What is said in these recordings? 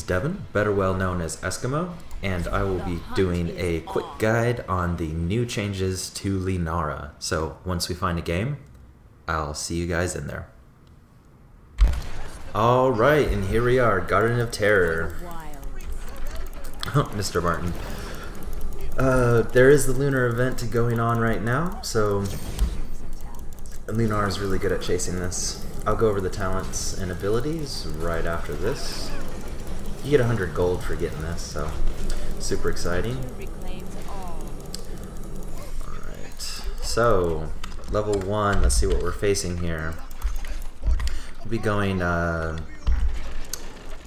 Devin, better well known as Eskimo, and I will be doing a quick guide on the new changes to Lunara. So once we find a game, I'll see you guys in there. Alright, and here we are, Garden of Terror. Mr. Martin. There is the lunar event going on right now, so Lunara is really good at chasing this. I'll go over the talents and abilities right after this. You get 100 gold for getting this, so super exciting. Alright, so level 1, let's see what we're facing here. We'll be going, a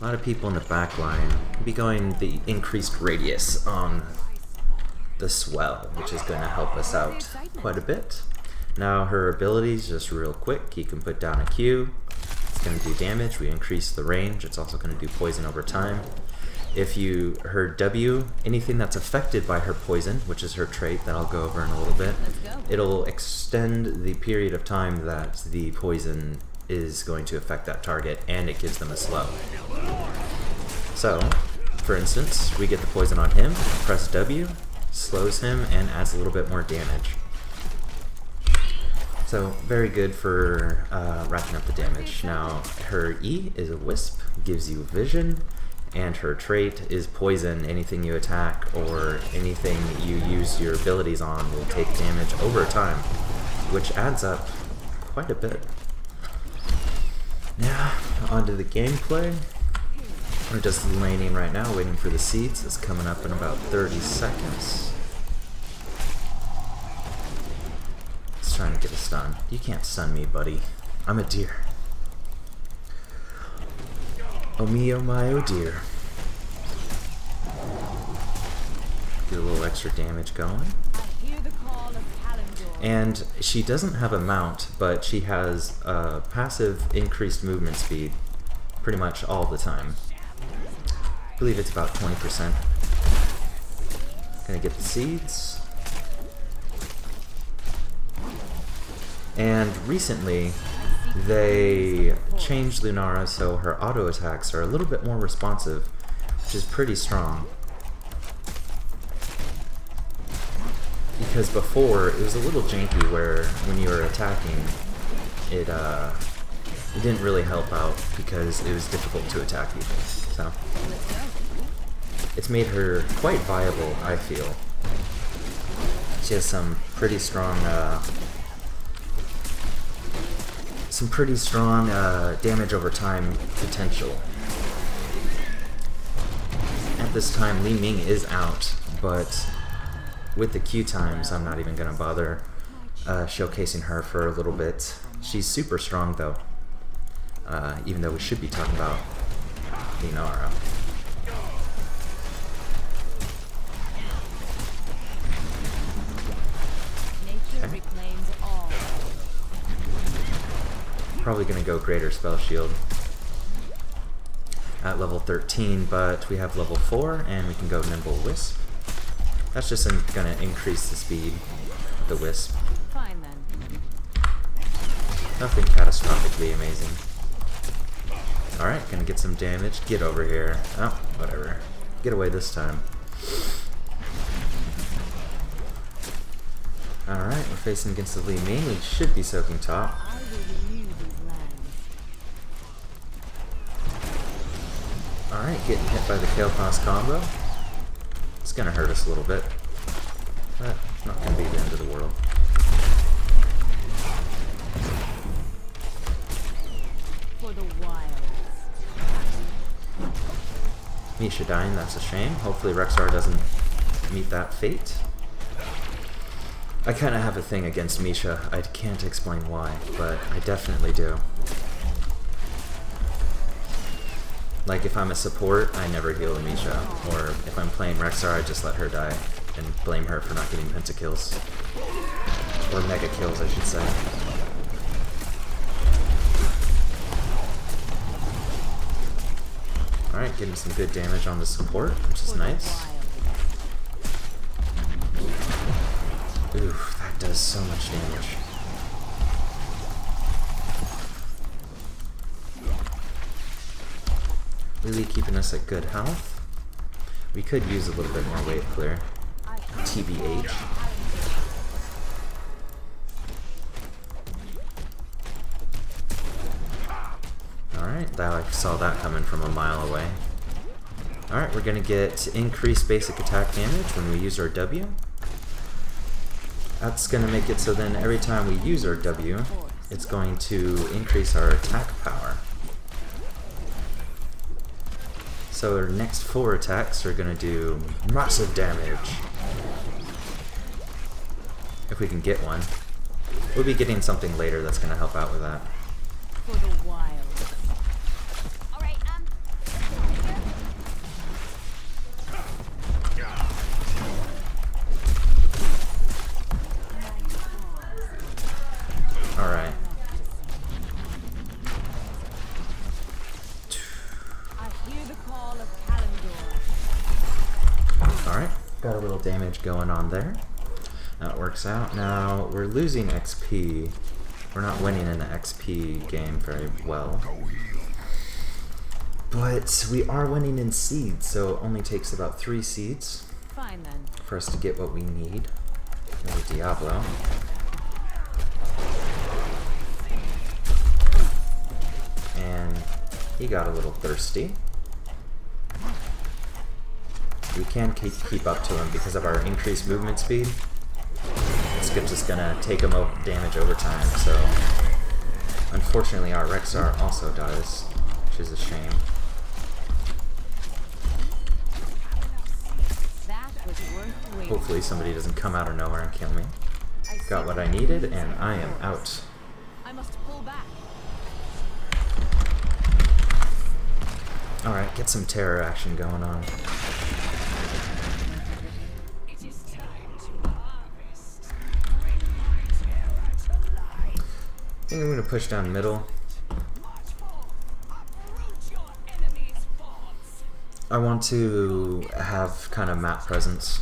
lot of people in the back line. We'll be going the increased radius on the swell, which is going to help us out quite a bit. Now her abilities, just real quick, you can put down a Q. It's going to do damage. We increase the range. It's also going to do poison over time. If you, her W, anything that's affected by her poison, which is her trait that I'll go over in a little bit, it'll extend the period of time that the poison is going to affect that target, and it gives them a slow. So, for instance, we get the poison on him, press W, slows him, and adds a little bit more damage. So, very good for racking up the damage. Now, her E is a wisp, gives you vision, and her trait is poison. Anything you attack or anything you use your abilities on will take damage over time, which adds up quite a bit. Now, onto the gameplay. We're just laning right now, waiting for the seeds. It's coming up in about 30 seconds. Trying to get a stun. You can't stun me, buddy. I'm a deer. Oh me, oh my, oh dear. Get a little extra damage going. And she doesn't have a mount, but she has a passive increased movement speed pretty much all the time. I believe it's about 20%. Gonna get the seeds. And recently, they changed Lunara so her auto attacks are a little bit more responsive, which is pretty strong. Because before, it was a little janky where when you were attacking, it didn't really help out because it was difficult to attack people. So, it's made her quite viable, I feel. She has some pretty strong damage over time potential. At this time, Li Ming is out, but with the Q times, I'm not even going to bother showcasing her for a little bit. She's super strong, though, even though we should be talking about Lunara. Probably going to go Greater Spell Shield at level 13, but we have level 4 and we can go Nimble Wisp. That's just going to increase the speed of the Wisp. Fine then. Nothing catastrophically amazing. Alright, going to get some damage. Get over here. Oh, whatever. Get away this time. Alright, we're facing against the Li Ming. We should be soaking top. Alright, getting hit by the Kale Pass combo. It's gonna hurt us a little bit, but it's not gonna be the end of the world. For the wilds. Misha dying, that's a shame. Hopefully Rexar doesn't meet that fate. I kinda have a thing against Misha. I can't explain why, but I definitely do. Like, if I'm a support, I never heal Misha. Or if I'm playing Rexar, I just let her die and blame her for not getting pentakills. Or mega kills, I should say. Alright, getting some good damage on the support, which is nice. Oof, that does so much damage. really keeping us at good health. We could use a little bit more wave clear. TBH. Alright, I saw that coming from a mile away. Alright, we're gonna get increased basic attack damage when we use our W. That's gonna make it so then every time we use our W, it's going to increase our attack power. So our next 4 attacks are gonna do massive damage. If we can get one. We'll be getting something later that's gonna help out with that. For the wild. Alright, Alright. I hear the call of Kalendor. Alright, got a little damage going on there. That works out. Now, we're losing XP. We're not winning in the XP game very well. But we are winning in seeds, so it only takes about 3 seeds Fine then. for us to get what we need. Another Diablo. And he got a little thirsty. We can keep up to him because of our increased movement speed. It's just gonna take him damage over time, so unfortunately our Rexar also dies, which is a shame. That was worth waiting. Hopefully somebody doesn't come out of nowhere and kill me. I Got see what I needed, and I am out. I must pull back. Alright, get some terror action going on. I think I'm going to push down middle. I want to have kind of map presence.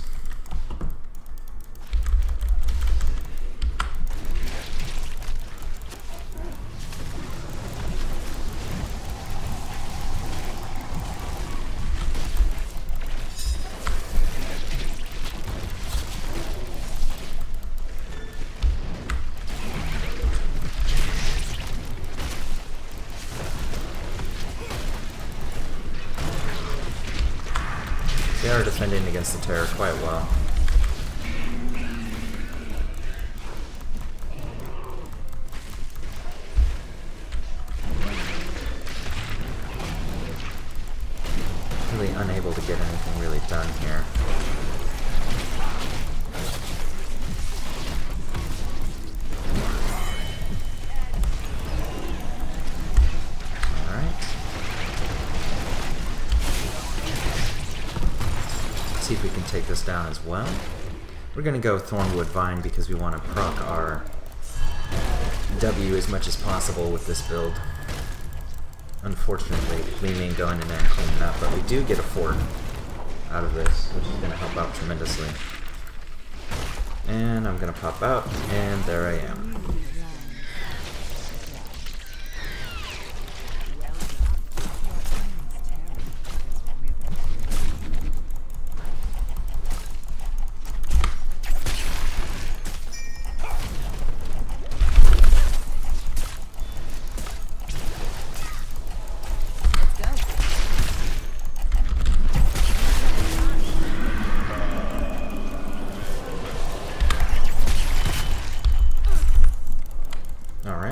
They are defending against the terror quite well. Really unable to get anything really done here. See if we can take this down as well. We're going to go Thornwood Vine because we want to proc our W as much as possible with this build. Unfortunately, we may go in there and clean it up, but we do get a fort out of this, which is going to help out tremendously. And I'm going to pop out, and there I am.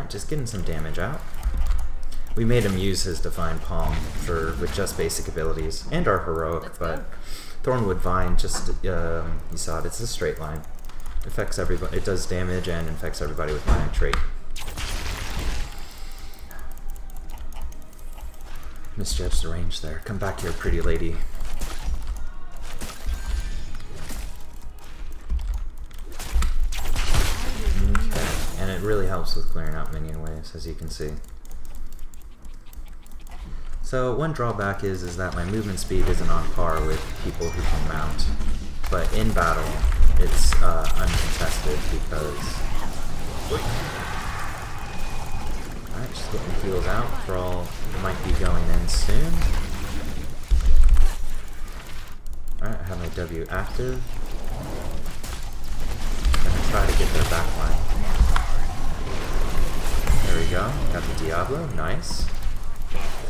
Just getting some damage out. We made him use his Divine Palm with just basic abilities and our heroic, but Thornwood Vine just you saw it. It's a straight line. It affects everybody. It does damage and infects everybody with my trait. Misjudged the range there. Come back here, pretty lady. And it really helps with clearing out minion waves, as you can see. So one drawback is that my movement speed isn't on par with people who can mount. But in battle, it's uncontested because... Alright, just getting heals out. Thrall might be going in soon. Alright, I have my W active. Gonna try to get their back line. There we go. Got the Diablo. Nice.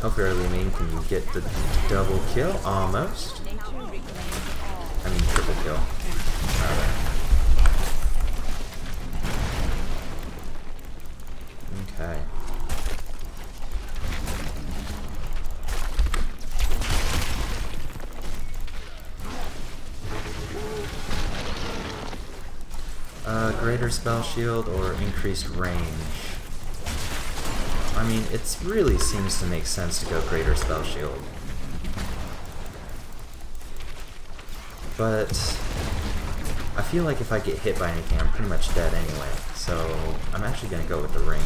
Hopefully our Lumine can get the double kill. Almost. I mean triple kill. Rather. Okay. Greater spell shield or increased range. I mean, it really seems to make sense to go greater spell shield. But I feel like if I get hit by anything, I'm pretty much dead anyway. So I'm actually going to go with the range.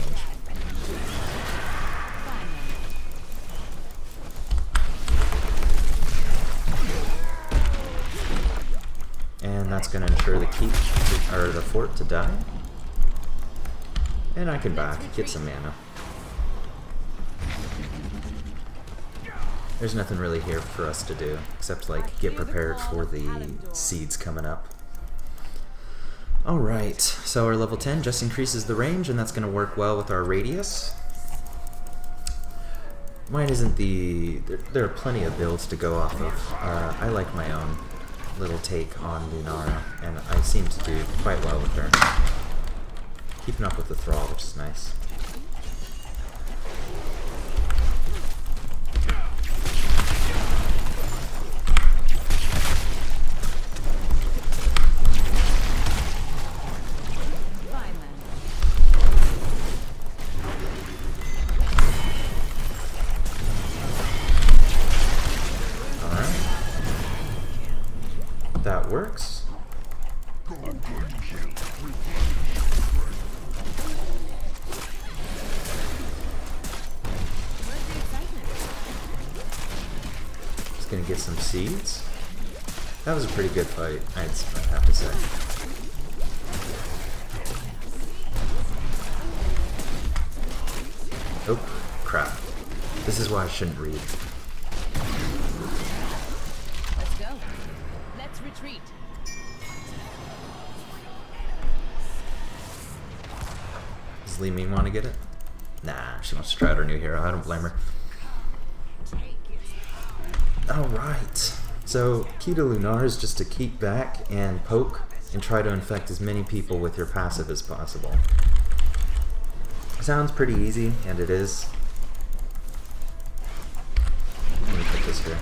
And that's going to ensure the keep or the fort to die. And I can back, get some mana. There's nothing really here for us to do except like get prepared for the seeds coming up. Alright, so our level 10 just increases the range, and that's going to work well with our radius. Mine isn't the... There are plenty of builds to go off of. I like my own little take on Lunara, and I seem to do quite well with her. Keeping up with the Thrall, which is nice. That works. Just gonna get some seeds. That was a pretty good fight, I'd have to say. Oh, crap. This is why I shouldn't read. Retreat. Does Lumine want to get it? Nah, she wants to try out her new hero. I don't blame her. Alright. So, key to Lunara is just to keep back and poke and try to infect as many people with your passive as possible. Sounds pretty easy, and it is. Let me put this here.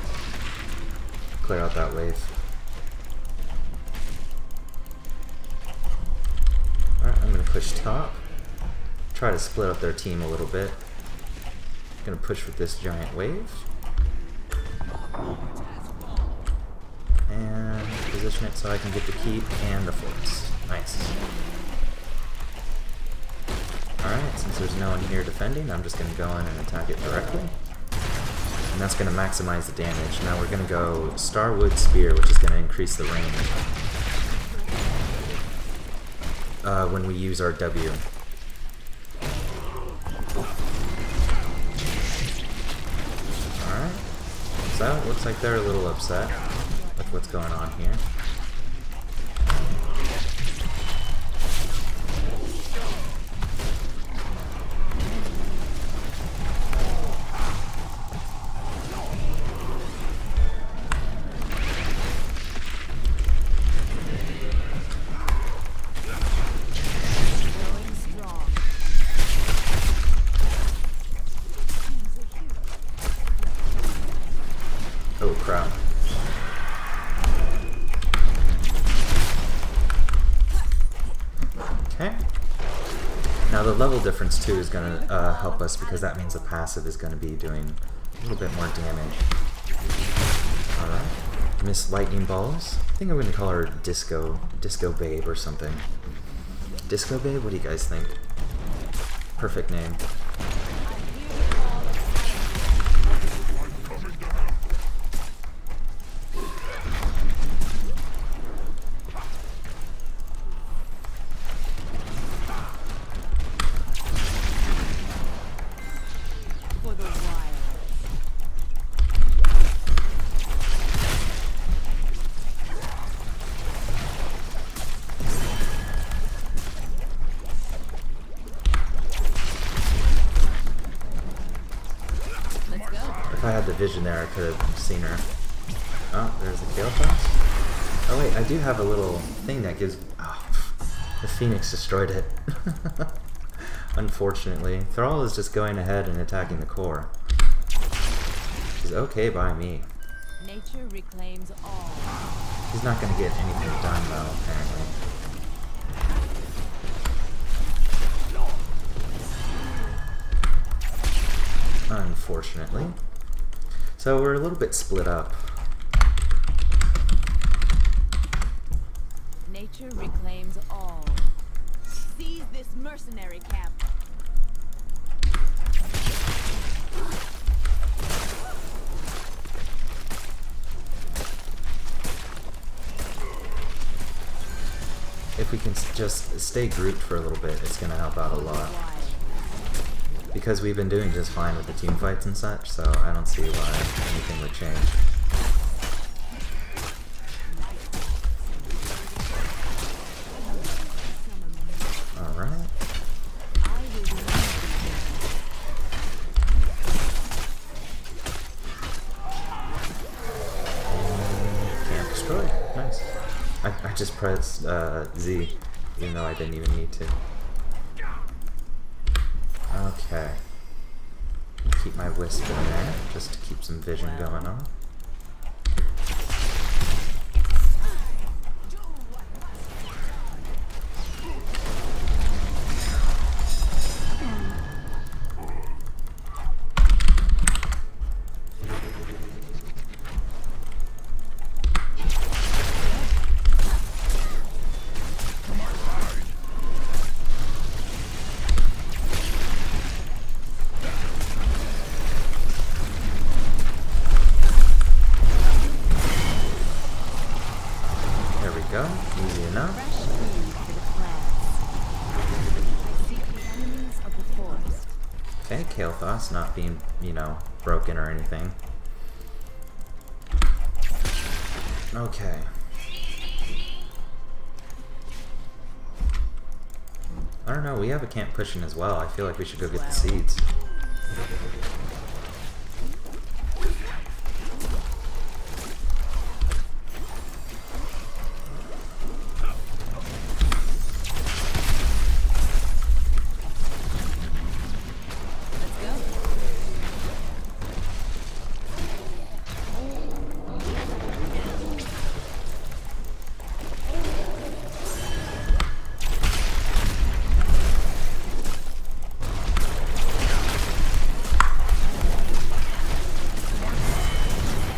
Clear out that wave. Alright, I'm going to push top. Try to split up their team a little bit. I'm going to push with this giant wave. And position it so I can get the keep and the forts. Nice. Alright, since there's no one here defending, I'm just going to go in and attack it directly. And that's going to maximize the damage. Now we're going to go Starwood Spear, which is going to increase the range. When we use our W. Alright, so it looks like they're a little upset with what's going on here. Oh crap. Okay. Now the level difference too is going to help us, because that means the passive is going to be doing a little bit more damage. Alright. Miss Lightning Balls. I think I'm going to call her Disco Babe or something. Disco Babe? What do you guys think? Perfect name. the vision there, I could have seen her. Oh, there's a Gale Frost. Oh wait, I do have a little thing that gives... Oh, the Phoenix destroyed it. Unfortunately. Thrall is just going ahead and attacking the core. Which is okay by me. Nature reclaims all. He's not going to get anything done though, apparently. Unfortunately. So we're a little bit split up. Nature reclaims all. Seize this mercenary camp. If we can just stay grouped for a little bit, it's going to help out a lot. Because we've been doing just fine with the team fights and such, so I don't see why anything would change. Alright. Can't destroy. Nice. I just pressed Z, even though I didn't even need to. Okay. Keep my wisp in there, just to keep some vision going on. Easy enough. Okay, Kael'thas not being, you know, broken or anything. Okay. I don't know, we have a camp pushing as well. I feel like we should go get the seeds.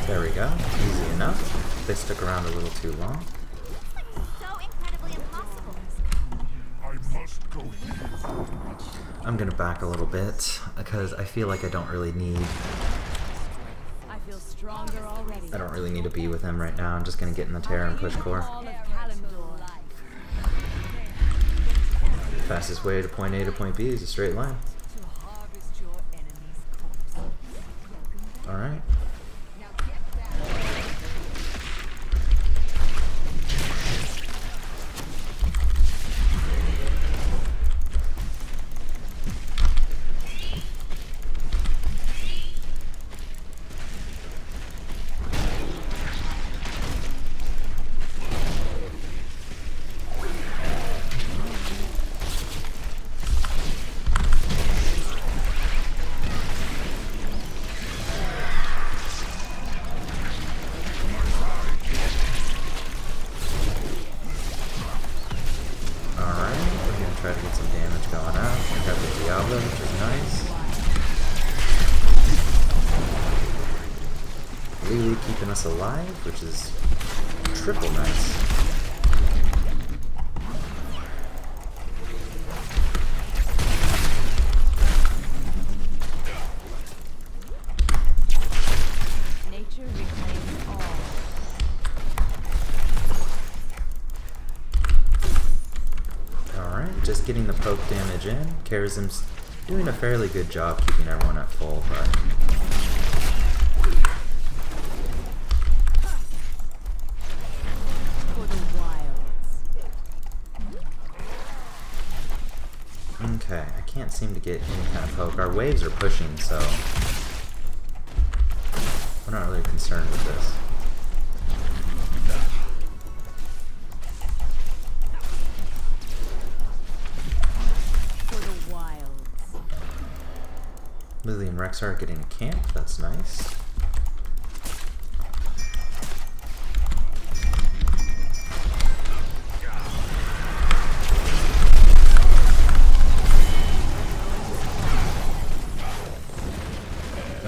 There we go. Easy enough. They stuck around a little too long. So incredibly impossible. I must go here. I'm gonna back a little bit because I feel like I don't really need. I feel stronger already. I don't really need to be with him right now. I'm just gonna get in the Terror and push core. Fastest way to point A to point B is a straight line. All right. Try to get some damage going out. We have the Diablo, which is nice. Lily keeping us alive, which is triple nice. Nature reclaims all. Just getting the poke damage in. Karazim's doing a fairly good job keeping everyone at full, but... For the wilds. Okay, I can't seem to get any kind of poke. Our waves are pushing, so... not really concerned with this. For the wilds. Lily and Rex are getting a camp. That's nice.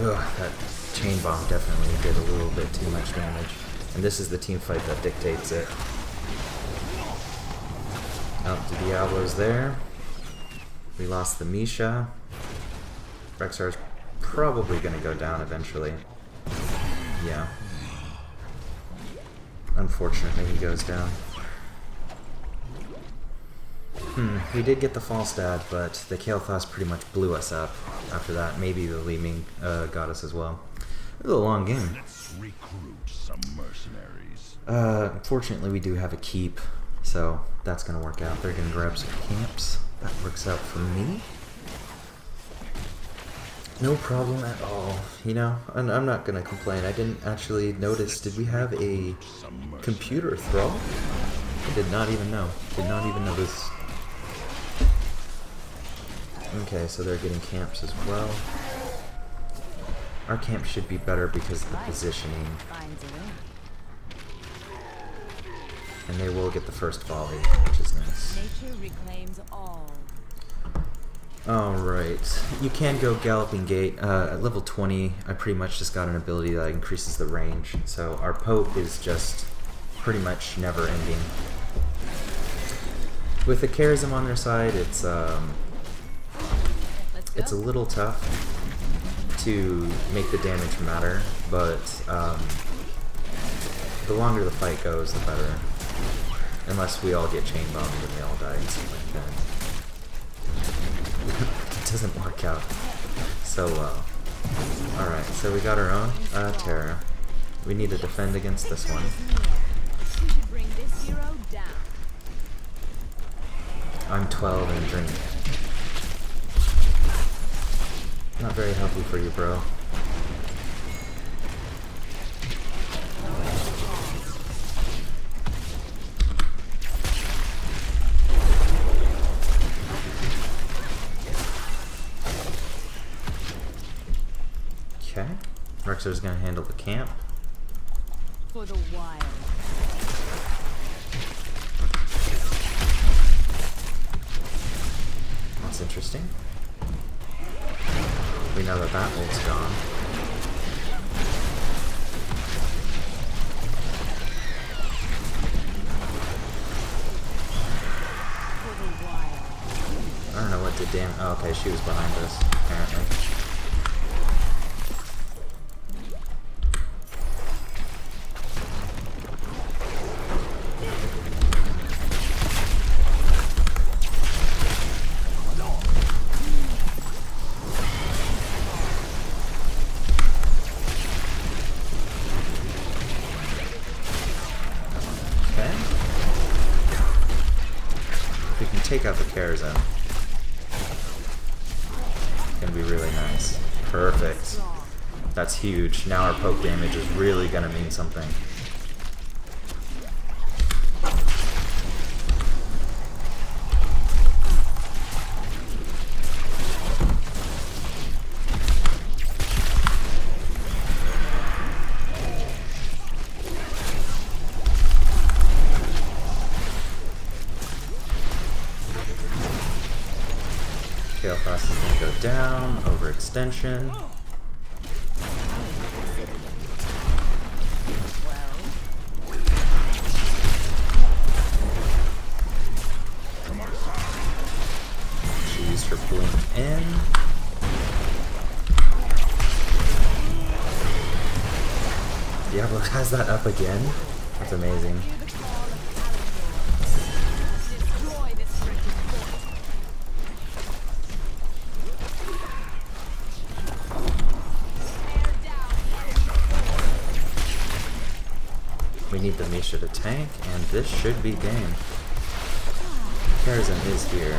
Ugh, that chain bomb definitely did a little bit too much damage. And this is the team fight that dictates it. Oh, the Diablo's there. We lost the Misha. Rexar's probably going to go down eventually. Yeah. Unfortunately, he goes down. We did get the false dad, but the Kael'thas pretty much blew us up after that. Maybe the Leeming got us as well. It was a long game. Let's recruit some mercenaries. Unfortunately, we do have a keep, so that's going to work out. They're going to grab some camps. That works out for me. No problem at all. You know, and I'm not going to complain. I didn't actually notice. Did we have a computer thrall? I did not even know. Did not even notice. Okay, so they're getting camps as well. Our camp should be better because of the positioning. And they will get the first volley, which is nice. Nature reclaims all. Alright, you can go Galloping Gait. At level 20, I pretty much just got an ability that increases the range. So our poke is just pretty much never ending. With the charism on their side, it's a little tough to make the damage matter, but the longer the fight goes, the better. Unless we all get chain bombed and we all die and something like that. It doesn't work out so well. Alright, so we got our own Terra. We need to defend against this one. We should bring this hero down. I'm 12 and drink. Not very healthy for you, bro. Okay. Rexar's gonna handle the camp. For the wild. That's interesting. We know that that ult's gone. For the wild. I don't know what did damage. Oh, okay, she was behind us, apparently. Take out the Karazhan. It's gonna be really nice. Perfect. That's huge. Now our poke damage is really gonna mean something. Kael'thas is going to go down, overextension. She used her blink in. Diablo has that up again. That's amazing. We need the Misha to tank, and this should be game. Karazhan is here.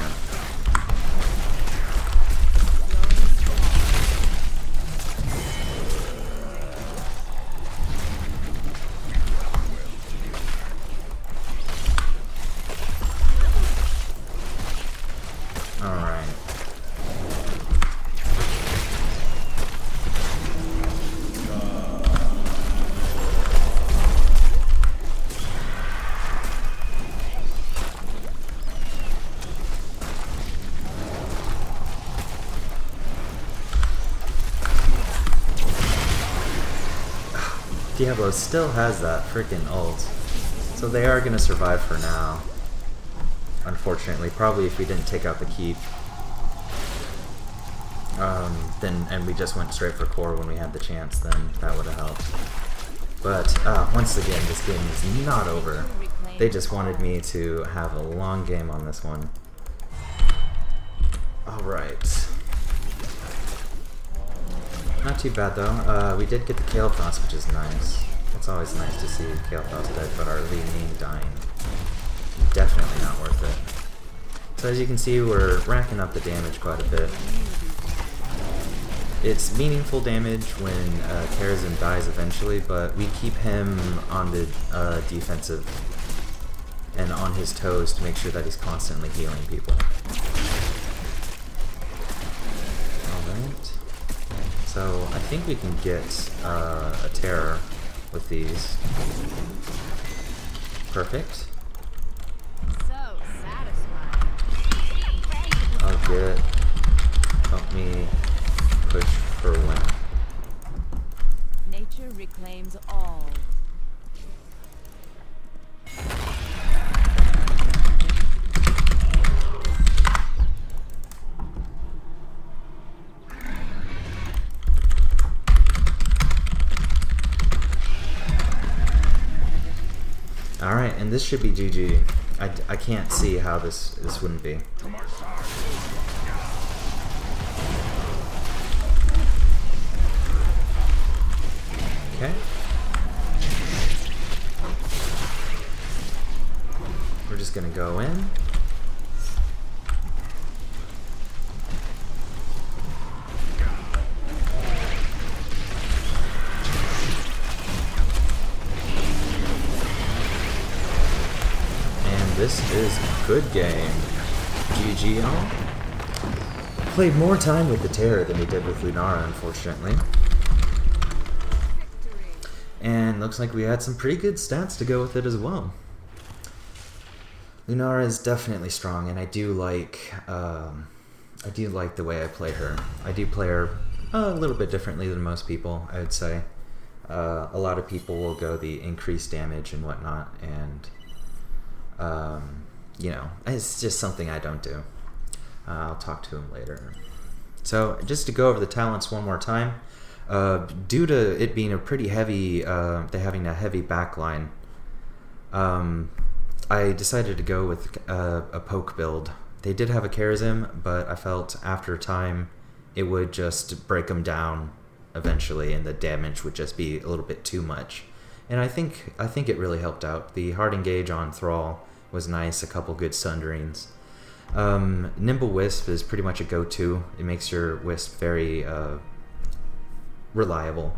Diablo still has that freaking ult. So they are going to survive for now. Unfortunately, probably if we didn't take out the keep. And we just went straight for core when we had the chance, then that would have helped. But once again, this game is not over. They just wanted me to have a long game on this one. Alright. Not too bad though. We did get the Kael'thas, which is nice. It's always nice to see Kael'thas dead, but our Li Ning dying. Definitely not worth it. So as you can see, we're racking up the damage quite a bit. It's meaningful damage when Karazhan dies eventually, but we keep him on the defensive and on his toes to make sure that he's constantly healing people. Alright. So I think we can get a terror with these. Perfect. So satisfying. I'll get... help me push for win. Nature reclaims all. Alright, and this should be GG. I can't see how this wouldn't be. Okay. We're just gonna go in. And this is a good game. GG all. Played more time with the Terror than we did with Lunara, unfortunately. And looks like we had some pretty good stats to go with it as well. Lunara is definitely strong, and I do like the way I play her. I do play her a little bit differently than most people, I would say. A lot of people will go the increased damage and whatnot, and you know, it's just something I don't do. I'll talk to him later. So just to go over the talents one more time. Due to it being a pretty heavy, having a heavy backline, I decided to go with a poke build. They did have a Karazhan, but I felt after time it would just break them down eventually, and the damage would just be a little bit too much. And I think it really helped out. The hard engage on Thrall was nice, a couple good sunderings. Nimble Wisp is pretty much a go-to. It makes your Wisp very reliable.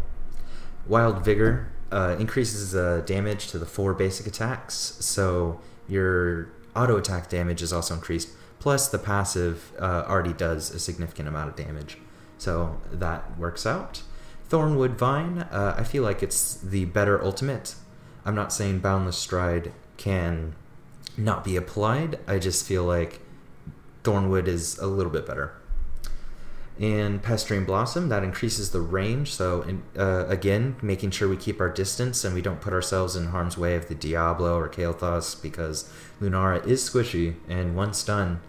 Wild Vigor increases damage to the 4 basic attacks, so your auto attack damage is also increased, plus the passive already does a significant amount of damage, so that works out. Thornwood Vine, I feel like it's the better ultimate. I'm not saying Boundless Stride can not be applied, I just feel like Thornwood is a little bit better. And Pestering Blossom, that increases the range, so again, making sure we keep our distance and we don't put ourselves in harm's way of the Diablo or Kael'thas, because Lunara is squishy, and one stun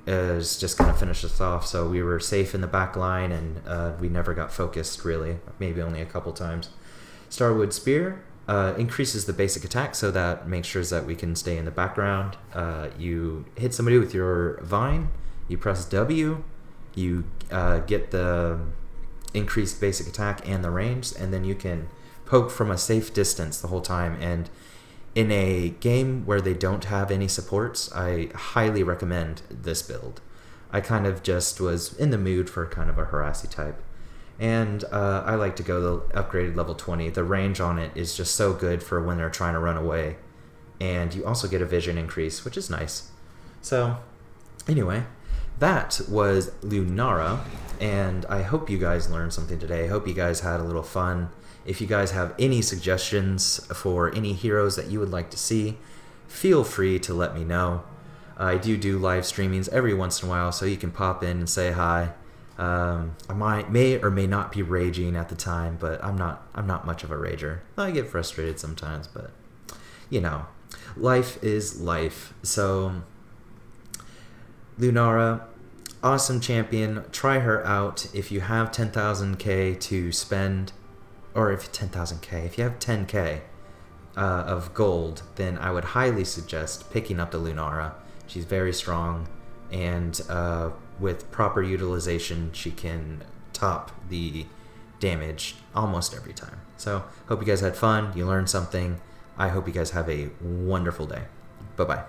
is just going to finish us off, so we were safe in the back line, and we never got focused, really, maybe only a couple times. Starwood Spear increases the basic attack, so that makes sure that we can stay in the background. You hit somebody with your Vine, you press W, you get the increased basic attack and the range, and then you can poke from a safe distance the whole time. And in a game where they don't have any supports, I highly recommend this build. I kind of just was in the mood for kind of a harassy type, and I like to go the upgraded level 20. The range on it is just so good for when they're trying to run away, and you also get a vision increase, which is nice. So anyway, that was Lunara, and I hope you guys learned something today. I hope you guys had a little fun. If you guys have any suggestions for any heroes that you would like to see, feel free to let me know. I do live streamings every once in a while, so you can pop in and say hi. I may or may not be raging at the time, but I'm not much of a rager. I get frustrated sometimes, but you know, life is life. So Lunara, awesome champion. Try her out if you have 10,000k to spend, or if 10,000k, if you have 10k of gold, then I would highly suggest picking up the Lunara. She's very strong, and with proper utilization, she can top the damage almost every time. So, hope you guys had fun. You learned something. I hope you guys have a wonderful day. Bye-bye.